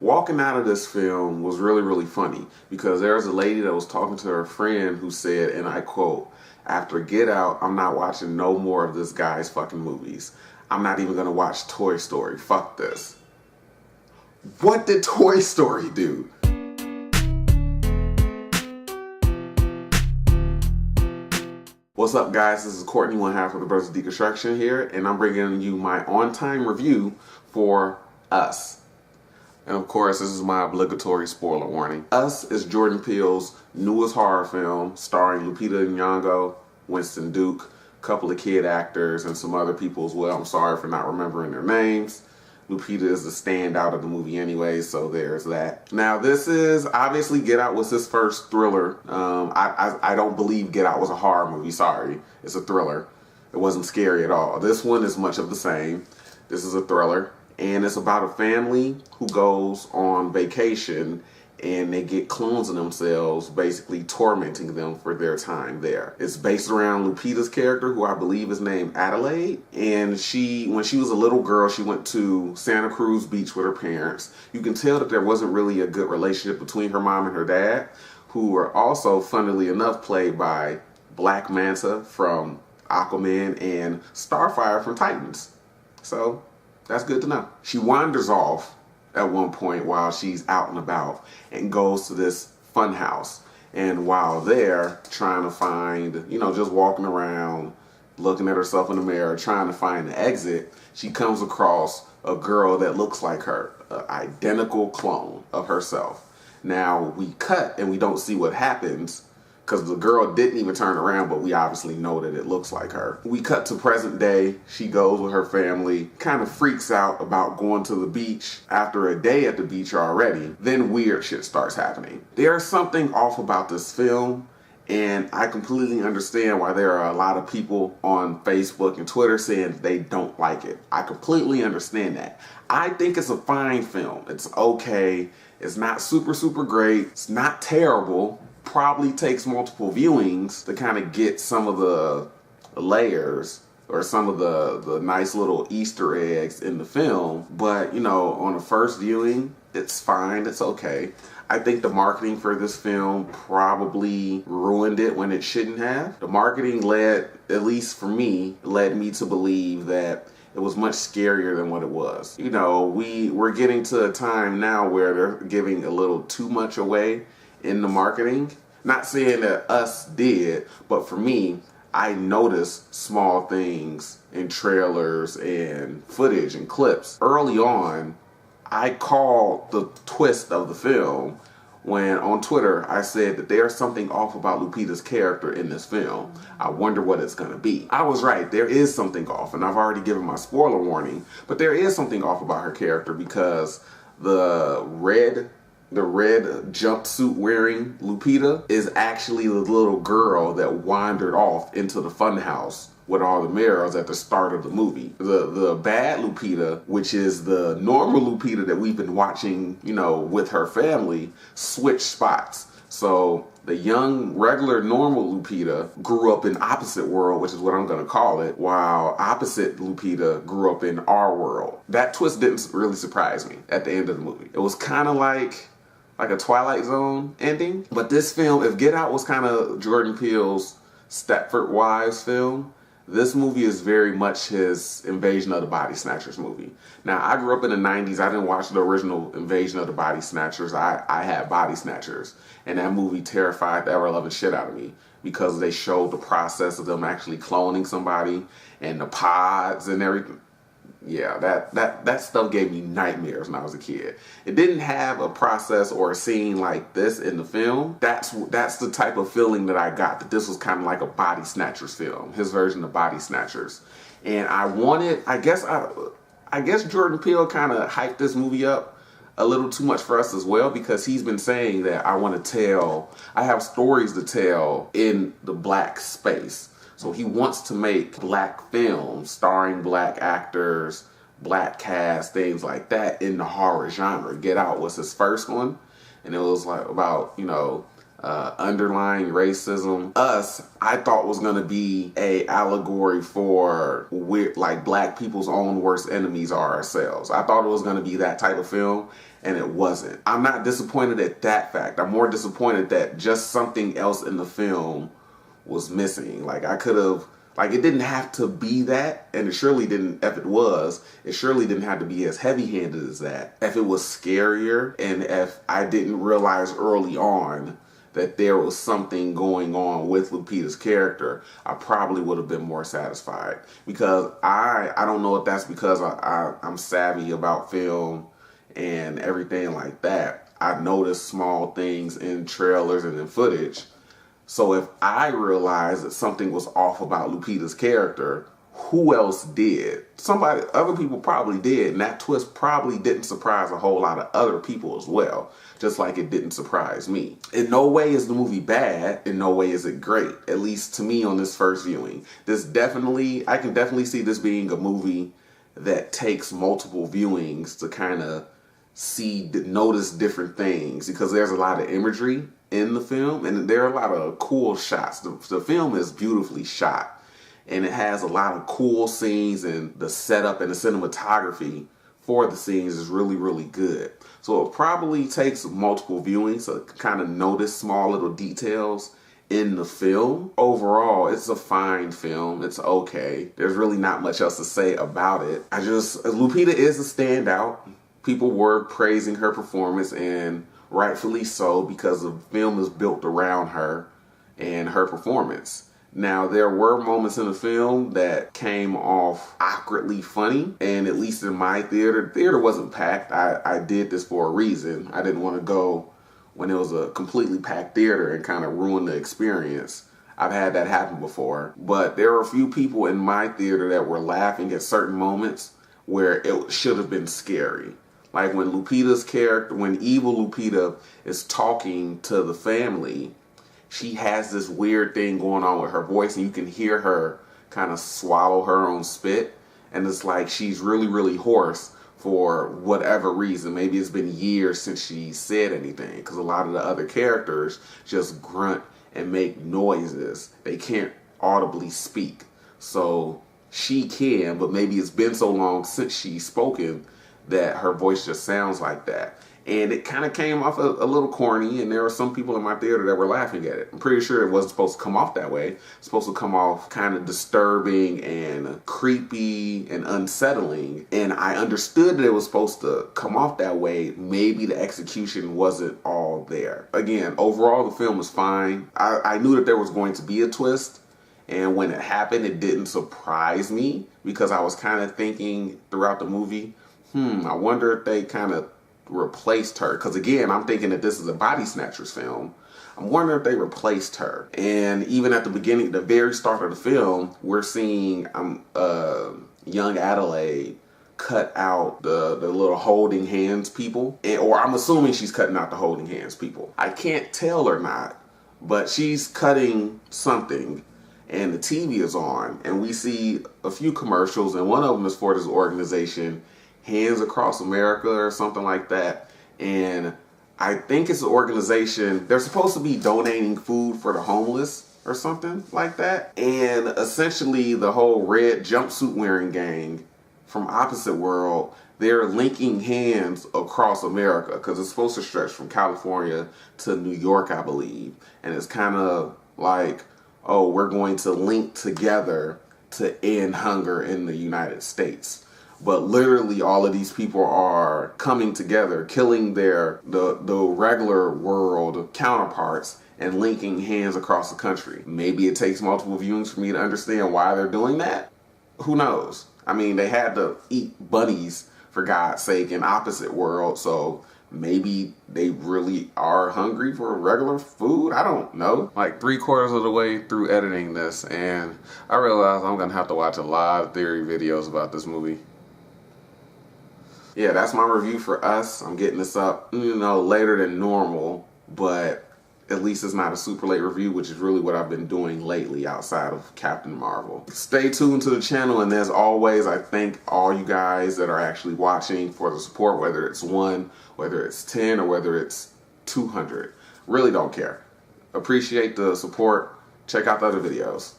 Walking out of this film was really, really funny because there was a lady that was talking to her friend who said, and I quote, "After Get Out, I'm not watching no more of this guy's fucking movies. I'm not even gonna watch Toy Story. Fuck this." What did Toy Story do? What's up, guys? This is Courtney, one half of the Brothers of Deconstruction here, and I'm bringing you my on-time review for Us. And of course, this is my obligatory spoiler warning. Us is Jordan Peele's newest horror film starring Lupita Nyong'o, Winston Duke, a couple of kid actors, and some other people as well. I'm sorry for not remembering their names. Lupita is the standout of the movie anyway, so there's that. Now, this is, obviously, Get Out was his first thriller. I don't believe Get Out was a horror movie, sorry. It's a thriller. It wasn't scary at all. This one is much of the same. This is a thriller. And it's about a family who goes on vacation and they get clones of themselves, basically tormenting them for their time there. It's based around Lupita's character, who I believe is named Adelaide. And when she was a little girl, she went to Santa Cruz Beach with her parents. You can tell that there wasn't really a good relationship between her mom and her dad, who were also, funnily enough, played by Black Manta from Aquaman and Starfire from Titans. So that's good to know. She wanders off at one point while she's out and about and goes to this fun house. And while there, trying to find, just walking around, looking at herself in the mirror, trying to find the exit, she comes across a girl that looks like her, an identical clone of herself. Now, we cut and we don't see what happens because the girl didn't even turn around, but we obviously know that it looks like her. We cut to present day. She goes with her family, kind of freaks out about going to the beach after a day at the beach already. Then weird shit starts happening. There's something off about this film, and I completely understand why there are a lot of people on Facebook and Twitter saying they don't like it. I completely understand that. I think it's a fine film. It's okay. It's not super, super great. It's not terrible. Probably takes multiple viewings to kind of get some of the layers or some of the nice little Easter eggs in the film. But, on a first viewing, it's fine. It's okay. I think the marketing for this film probably ruined it when it shouldn't have. The marketing led me to believe that it was much scarier than what it was. We're getting to a time now where they're giving a little too much away in the marketing. Not saying that Us did, but for me, I noticed small things in trailers and footage and clips. Early on, I called the twist of the film when on Twitter I said that there's something off about Lupita's character in this film. I wonder what it's gonna be. I was right, there is something off, and I've already given my spoiler warning, but there is something off about her character because the red jumpsuit wearing Lupita is actually the little girl that wandered off into the funhouse with all the mirrors at the start of the movie. The bad Lupita, which is the normal Lupita that we've been watching, with her family, switched spots. So the young, regular, normal Lupita grew up in opposite world, which is what I'm going to call it, while opposite Lupita grew up in our world. That twist didn't really surprise me at the end of the movie. It was kind of like a Twilight Zone ending. But this film, if Get Out was kind of Jordan Peele's Stepford Wives film, this movie is very much his Invasion of the Body Snatchers movie. Now, I grew up in the 90s. I didn't watch the original Invasion of the Body Snatchers. I had Body Snatchers. And that movie terrified the ever-loving shit out of me because they showed the process of them actually cloning somebody and the pods and everything. Yeah, that stuff gave me nightmares when I was a kid. It didn't have a process or a scene like this in the film. That's the type of feeling that I got, that this was kind of like a Body Snatchers film, his version of Body Snatchers. And I guess Jordan Peele kind of hyped this movie up a little too much for us as well, because he's been saying that I have stories to tell in the black space. So he wants to make black films starring black actors, black cast, things like that in the horror genre. Get Out was his first one, and it was like about, underlying racism. Us, I thought was going to be a allegory for like black people's own worst enemies are ourselves. I thought it was going to be that type of film, and it wasn't. I'm not disappointed at that fact. I'm more disappointed that just something else in the film was missing. Like I could have, like it didn't have to be that, and it surely didn't, if it was, it surely didn't have to be as heavy-handed as that. If it was scarier, and if I didn't realize early on that there was something going on with Lupita's character, I probably would have been more satisfied. Because I don't know if that's because I'm savvy about film and everything like that. I noticed small things in trailers and in footage. So if I realized that something was off about Lupita's character, who else did? Other people probably did, and that twist probably didn't surprise a whole lot of other people as well, just like it didn't surprise me. In no way is the movie bad, in no way is it great, at least to me on this first viewing. I can definitely see this being a movie that takes multiple viewings to kind of notice different things, because there's a lot of imagery in the film, and there are a lot of cool shots. The film is beautifully shot, and it has a lot of cool scenes, and the setup and the cinematography for the scenes is really, really good. So it probably takes multiple viewings to kind of notice small little details in the film. Overall, it's a fine film. It's okay. There's really not much else to say about it. Lupita is a standout. People were praising her performance, and rightfully so, because the film is built around her and her performance. Now, there were moments in the film that came off awkwardly funny, and at least in my theater, the theater wasn't packed. I did this for a reason. I didn't want to go when it was a completely packed theater and kind of ruin the experience. I've had that happen before. But there were a few people in my theater that were laughing at certain moments where it should have been scary. Like when Lupita's character, when evil Lupita is talking to the family, she has this weird thing going on with her voice, and you can hear her kind of swallow her own spit. And it's like she's really, really hoarse for whatever reason. Maybe it's been years since she said anything, because a lot of the other characters just grunt and make noises. They can't audibly speak. So she can, but maybe it's been so long since she's spoken that her voice just sounds like that. And it kind of came off a little corny, and there were some people in my theater that were laughing at it. I'm pretty sure it wasn't supposed to come off that way. It's supposed to come off kind of disturbing and creepy and unsettling. And I understood that it was supposed to come off that way. Maybe the execution wasn't all there. Again, overall, the film was fine. I knew that there was going to be a twist. And when it happened, it didn't surprise me, because I was kind of thinking throughout the movie, I wonder if they kind of replaced her. Because again, I'm thinking that this is a Body Snatchers film. I'm wondering if they replaced her. And even at the beginning, the very start of the film, we're seeing young Adelaide cut out the little holding hands people. Or I'm assuming she's cutting out the holding hands people. I can't tell or not, but she's cutting something. And the TV is on. And we see a few commercials, and one of them is for this organization, Hands Across America or something like that. And I think it's an organization, they're supposed to be donating food for the homeless or something like that. And essentially the whole red jumpsuit wearing gang from Opposite World, they're linking hands across America, because it's supposed to stretch from California to New York, I believe. And it's kind of like, oh, we're going to link together to end hunger in the United States. But literally all of these people are coming together, killing the regular world counterparts and linking hands across the country. Maybe it takes multiple viewings for me to understand why they're doing that. Who knows? I mean, they had to eat bunnies, for God's sake, in Opposite World, so maybe they really are hungry for regular food. I don't know. Like 3/4 of the way through editing this, and I realized I'm gonna have to watch a lot of theory videos about this movie. Yeah, that's my review for Us. I'm getting this up, later than normal, but at least it's not a super late review, which is really what I've been doing lately outside of Captain Marvel. Stay tuned to the channel, and as always, I thank all you guys that are actually watching for the support, whether it's 1, whether it's 10, or whether it's 200. Really don't care. Appreciate the support. Check out the other videos.